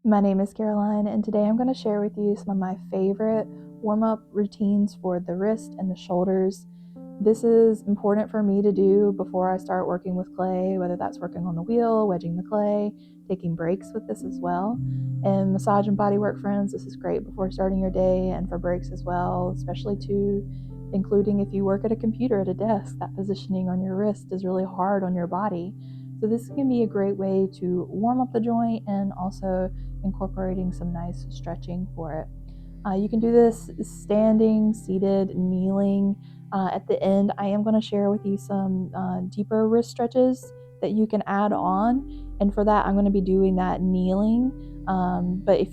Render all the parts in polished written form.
My name is Caroline, and today I'm going to share with you some of my favorite warm-up routines for the wrist and the shoulders. This is important for me to do before I start working with clay, whether that's working on the wheel, wedging the clay, taking breaks with this as well. And massage and bodywork friends, this is great before starting your day and for breaks as well, especially to including if you work at a computer at a desk. That positioning on your wrist is really hard on your body. So this can be a great way to warm up the joint and also incorporating some nice stretching for it. You can do this standing, seated, kneeling. At the end, I am going to share with you some deeper wrist stretches that you can add on. And for that, I'm going to be doing that kneeling. But if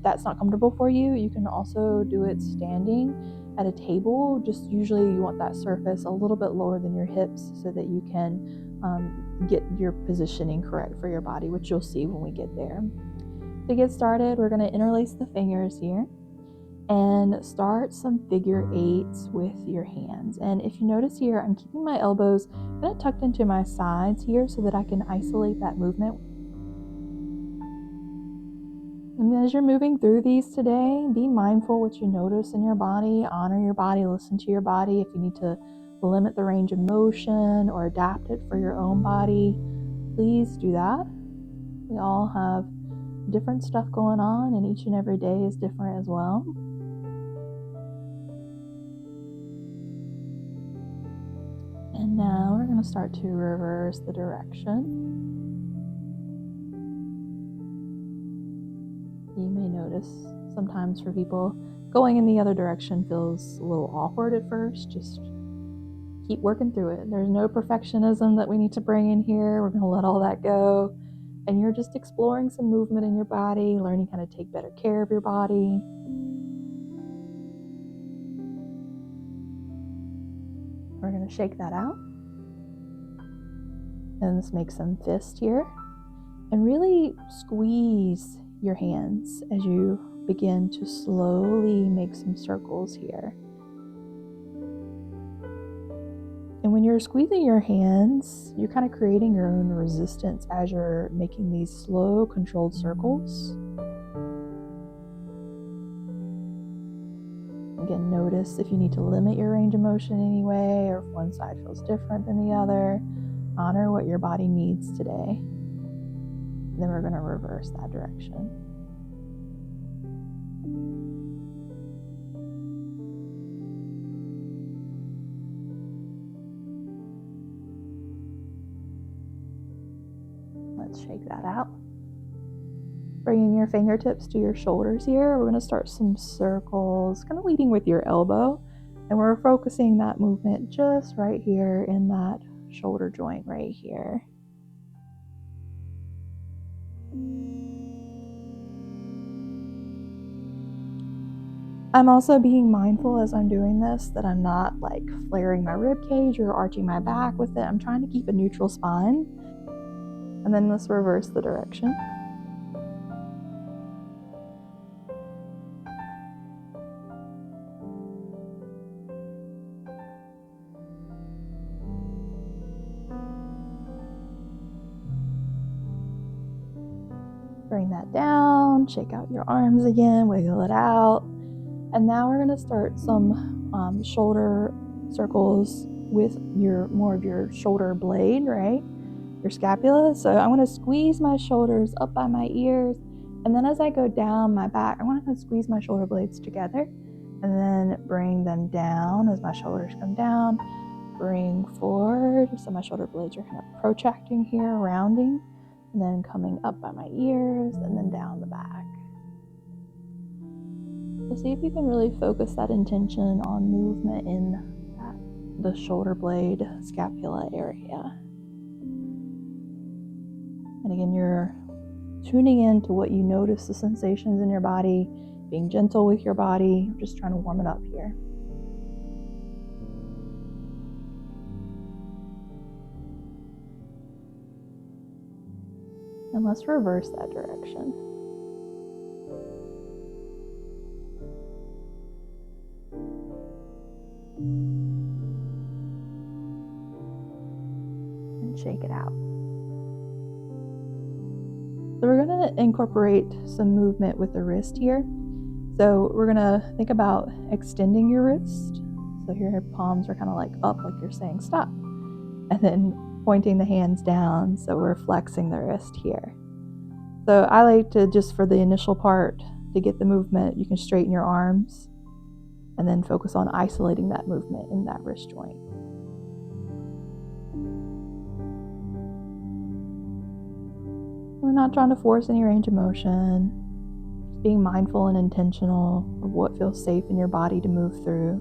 that's not comfortable for you, you can also do it standing at a table. Just usually you want that surface a little bit lower than your hips so that you can get your positioning correct for your body, which you'll see when we get there. To get started, we're going to interlace the fingers here and start some figure eights with your hands. And if you notice here, I'm keeping my elbows kind of tucked into my sides here so that I can isolate that movement. And as you're moving through these today, be mindful what you notice in your body, honor your body, listen to your body. If you need to limit the range of motion or adapt it for your own body, please do that. We all have different stuff going on, and each and every day is different as well. And now we're going to start to reverse the direction. You may notice sometimes for people going in the other direction feels a little awkward at first. Just keep working through it. There's no perfectionism that we need to bring in here. We're going to let all that go. And you're just exploring some movement in your body, learning how to take better care of your body. We're going to shake that out. And let's make some fists here. And really squeeze your hands as you begin to slowly make some circles here. And when you're squeezing your hands, you're kind of creating your own resistance as you're making these slow, controlled circles. Again, notice if you need to limit your range of motion anyway, or if one side feels different than the other. Honor what your body needs today. Then we're going to reverse that direction. Let's shake that out. Bringing your fingertips to your shoulders here, we're going to start some circles, kind of leading with your elbow. And we're focusing that movement just right here in that shoulder joint right here. I'm also being mindful as I'm doing this that I'm not like flaring my rib cage or arching my back with it. I'm trying to keep a neutral spine. And then let's reverse the direction. Bring that down, shake out your arms again, wiggle it out. And now we're going to start some shoulder circles with more of your shoulder blade, right? Your scapula. So I want to squeeze my shoulders up by my ears. And then as I go down my back, I want to squeeze my shoulder blades together and then bring them down as my shoulders come down. Bring forward. So my shoulder blades are kind of protracting here, rounding, and then coming up by my ears and then down the back. So see if you can really focus that intention on movement in the shoulder blade scapula area. And again, you're tuning in to what you notice, the sensations in your body, being gentle with your body, just trying to warm it up here. And let's reverse that direction. And shake it out. So we're going to incorporate some movement with the wrist here. So we're gonna think about extending your wrist. So here your palms are kind of like up, like you're saying stop. And then pointing the hands down, so we're flexing the wrist here. So I like to, just for the initial part, to get the movement, you can straighten your arms and then focus on isolating that movement in that wrist joint. We're not trying to force any range of motion, just being mindful and intentional of what feels safe in your body to move through.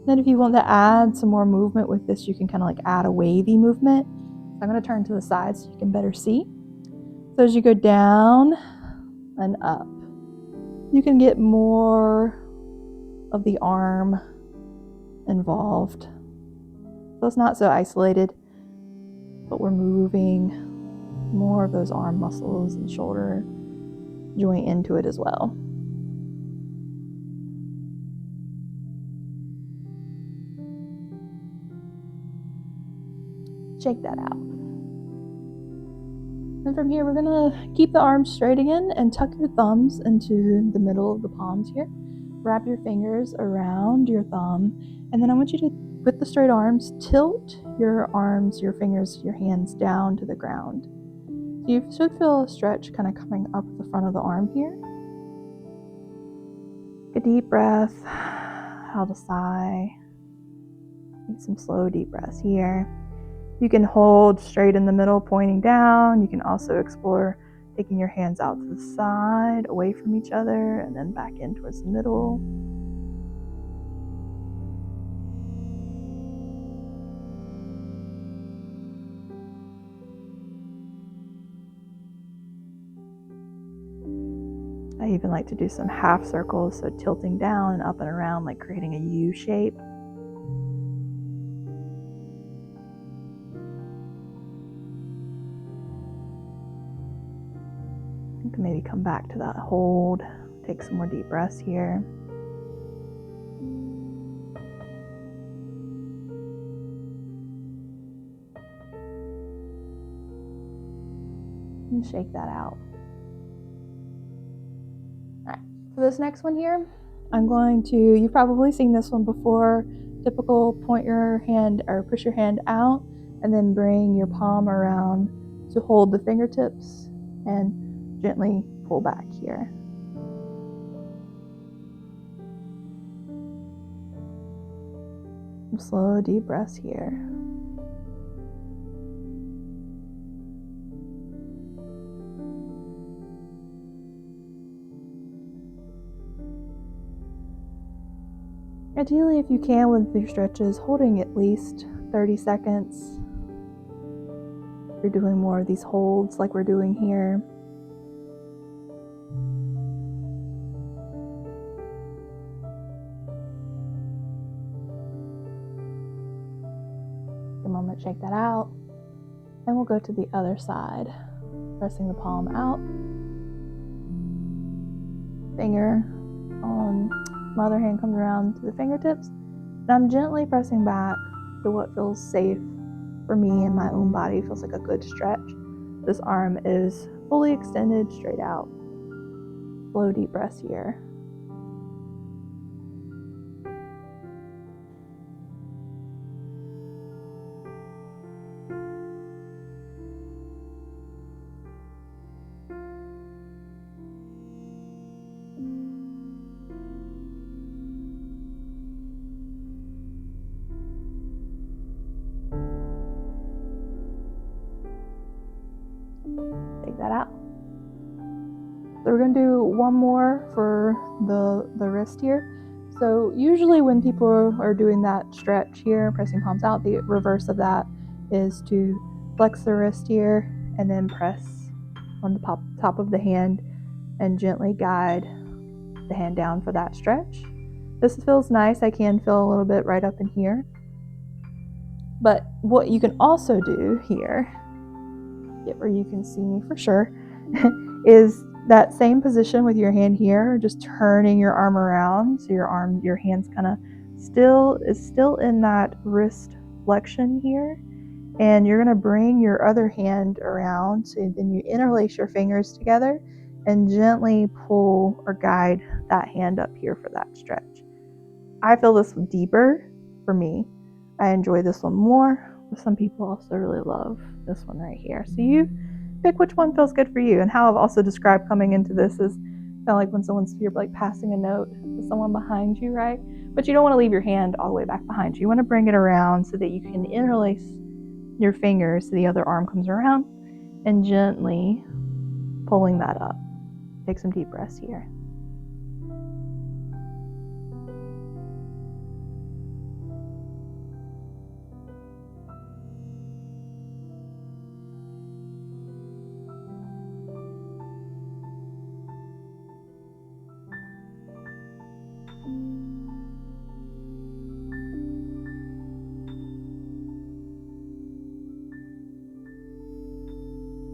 Then if you want to add some more movement with this, you can kind of like add a wavy movement. So I'm going to turn to the side so you can better see. So as you go down and up, you can get more of the arm involved. So it's not so isolated, but we're moving more of those arm muscles and shoulder joint into it as well. Shake that out. And from here, we're gonna keep the arms straight again and tuck your thumbs into the middle of the palms here. Wrap your fingers around your thumb, and then I want you to, with the straight arms, tilt your arms, your fingers, your hands down to the ground. So you should feel a stretch kind of coming up the front of the arm here. Take a deep breath, out a sigh. Take some slow deep breaths here. You can hold straight in the middle, pointing down. You can also explore taking your hands out to the side, away from each other, and then back in towards the middle. I even like to do some half circles, so tilting down and up and around, like creating a U shape. You can maybe come back to that hold. Take some more deep breaths here. And shake that out. All right, for this next one here, I'm going to, you've probably seen this one before, typical point your hand or push your hand out and then bring your palm around to hold the fingertips and gently pull back here. Some slow deep breaths here. Ideally, if you can, with your stretches, holding at least 30 seconds. If you're doing more of these holds like we're doing here. A moment, shake that out. And we'll go to the other side. Pressing the palm out. Finger on my other hand comes around to the fingertips. And I'm gently pressing back to what feels safe for me and my own body. It feels like a good stretch. This arm is fully extended, straight out. Slow deep breaths here. Take that out. So we're going to do one more for the wrist here. So usually when people are doing that stretch here, pressing palms out, the reverse of that is to flex the wrist here and then press on the top of the hand and gently guide the hand down for that stretch. This feels nice. I can feel a little bit right up in here. But what you can also do here, get where you can see me for sure, is that same position with your hand here, just turning your arm around so your hand's kind of still in that wrist flexion here, And you're going to bring your other hand around, so then you interlace your fingers together and gently pull or guide that hand up here for that stretch. I feel this one deeper for me. I enjoy this one more, but some people also really love this one right here. So you pick which one feels good for you. And how I've also described coming into this is kind of like when you're like passing a note to someone behind you, right? But you don't want to leave your hand all the way back behind you. You want to bring it around so that you can interlace your fingers so the other arm comes around, and gently pulling that up. Take some deep breaths here.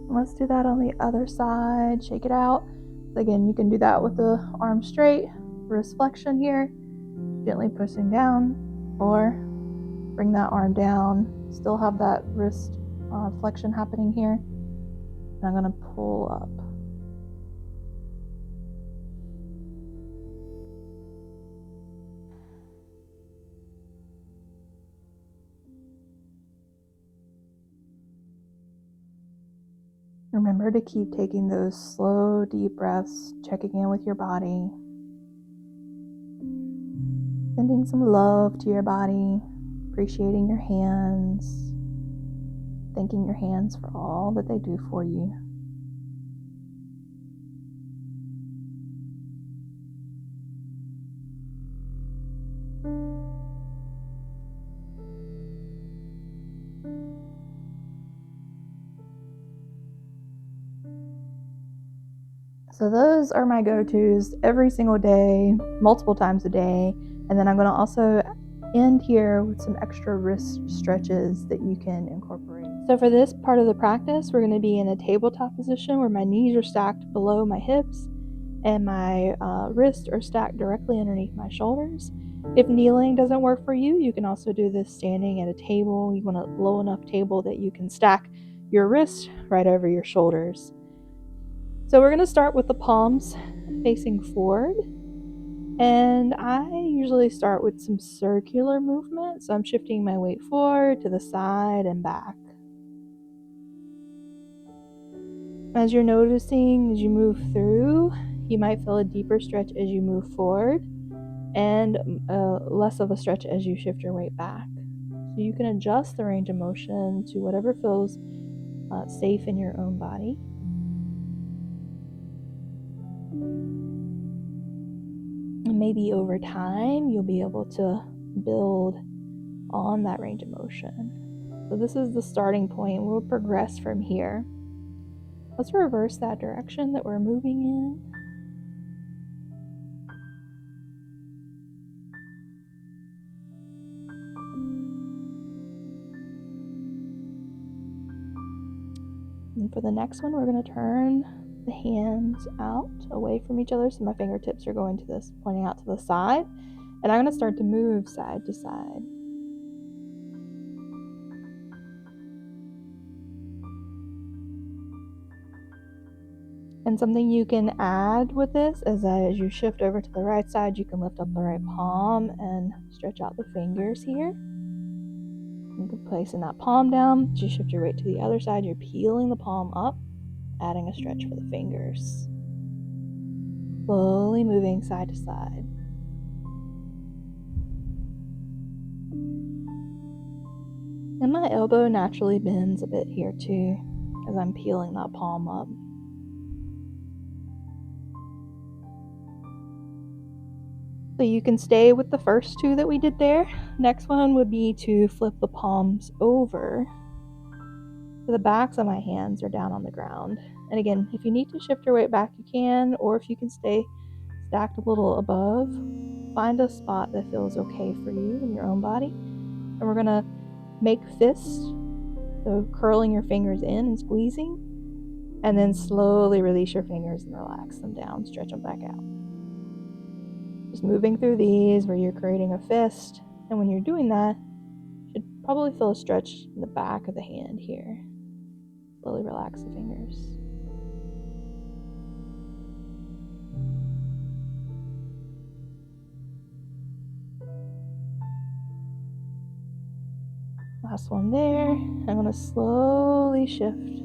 Let's do that on the other side. Shake it out. Again, you can do that with the arm straight, wrist flexion here, gently pushing down, or bring that arm down, still have that wrist flexion happening here. And I'm going to pull up. Remember to keep taking those slow, deep breaths, checking in with your body, sending some love to your body, appreciating your hands, thanking your hands for all that they do for you. So those are my go-tos every single day, multiple times a day. And then I'm going to also end here with some extra wrist stretches that you can incorporate. So for this part of the practice, we're going to be in a tabletop position where my knees are stacked below my hips and my wrists are stacked directly underneath my shoulders. If kneeling doesn't work for you, you can also do this standing at a table. You want a low enough table that you can stack your wrists right over your shoulders. So we're going to start with the palms facing forward. And I usually start with some circular movement. So I'm shifting my weight forward to the side and back. As you're noticing, as you move through, you might feel a deeper stretch as you move forward and less of a stretch as you shift your weight back. So you can adjust the range of motion to whatever feels safe in your own body. And maybe over time, you'll be able to build on that range of motion. So this is the starting point. We'll progress from here. Let's reverse that direction that we're moving in. And for the next one, we're going to turn the hands out away from each other. So my fingertips are going to this, pointing out to the side. And I'm going to start to move side to side. And something you can add with this is that as you shift over to the right side, you can lift up the right palm and stretch out the fingers here. You can placing that palm down. As you shift your weight to the other side, you're peeling the palm up, adding a stretch for the fingers. Slowly moving side to side. And my elbow naturally bends a bit here too, as I'm peeling that palm up. So you can stay with the first two that we did there. Next one would be to flip the palms over. So the backs of my hands are down on the ground. And again, if you need to shift your weight back, you can, or if you can stay stacked a little above, find a spot that feels okay for you in your own body. And we're gonna make fists, so curling your fingers in and squeezing, and then slowly release your fingers and relax them down, stretch them back out. Just moving through these where you're creating a fist, and when you're doing that, you should probably feel a stretch in the back of the hand here. Slowly relax the fingers. Last one there. I'm going to slowly shift,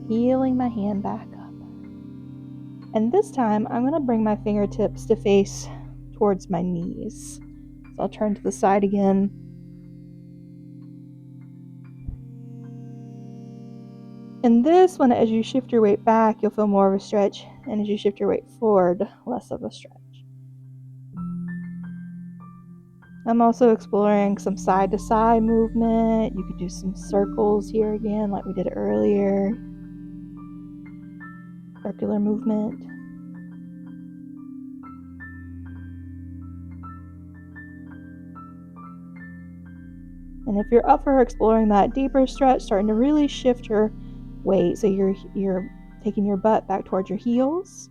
healing my hand back up. And this time, I'm going to bring my fingertips to face towards my knees. So I'll turn to the side again. And this one, as you shift your weight back, you'll feel more of a stretch. And as you shift your weight forward, less of a stretch. I'm also exploring some side-to-side movement. You could do some circles here again, like we did earlier. Circular movement. And if you're up for exploring that deeper stretch, starting to really shift your weight, so you're taking your butt back towards your heels,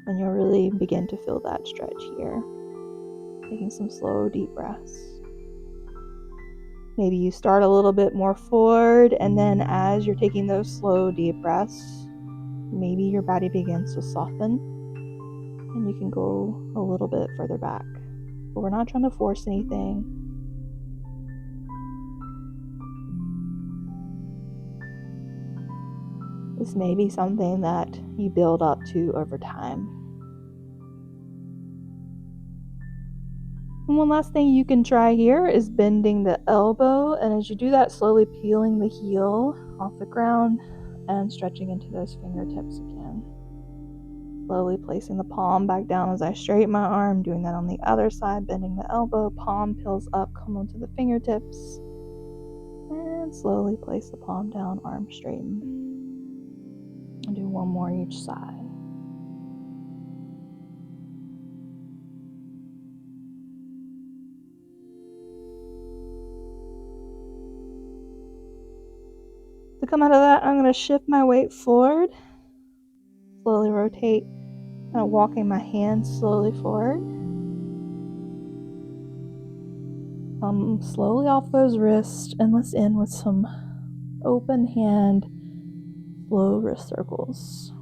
and you'll really begin to feel that stretch here. Taking some slow, deep breaths. Maybe you start a little bit more forward, and then as you're taking those slow, deep breaths, maybe your body begins to soften, and you can go a little bit further back. But we're not trying to force anything. This may be something that you build up to over time. And one last thing you can try here is bending the elbow, and as you do that, slowly peeling the heel off the ground and stretching into those fingertips again. Slowly placing the palm back down as I straighten my arm, doing that on the other side, bending the elbow, palm peels up, come onto the fingertips, and slowly place the palm down, arm straighten. And do one more each side. To come out of that, I'm going to shift my weight forward, slowly rotate, kind of walking my hands slowly forward. Come slowly off those wrists, and let's end with some open hand, slow wrist circles.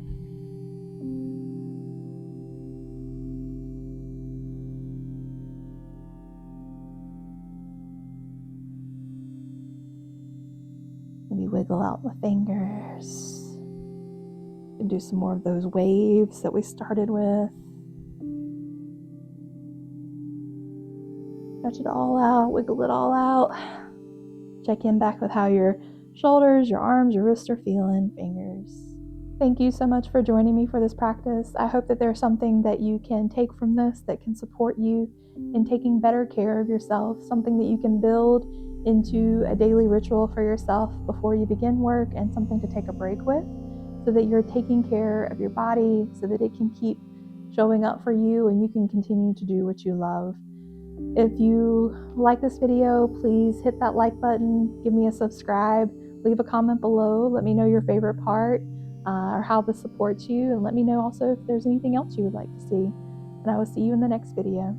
Maybe wiggle out the fingers. And do some more of those waves that we started with. Stretch it all out, wiggle it all out. Check in back with how your shoulders, your arms, your wrists are feeling, fingers. Thank you so much for joining me for this practice. I hope that there's something that you can take from this that can support you in taking better care of yourself, something that you can build into a daily ritual for yourself before you begin work, and something to take a break with, so that you're taking care of your body, so that it can keep showing up for you and you can continue to do what you love. If you like this video, please hit that like button, give me a subscribe, leave a comment below, let me know your favorite part or how this supports you, and let me know also if there's anything else you would like to see. And I will see you in the next video.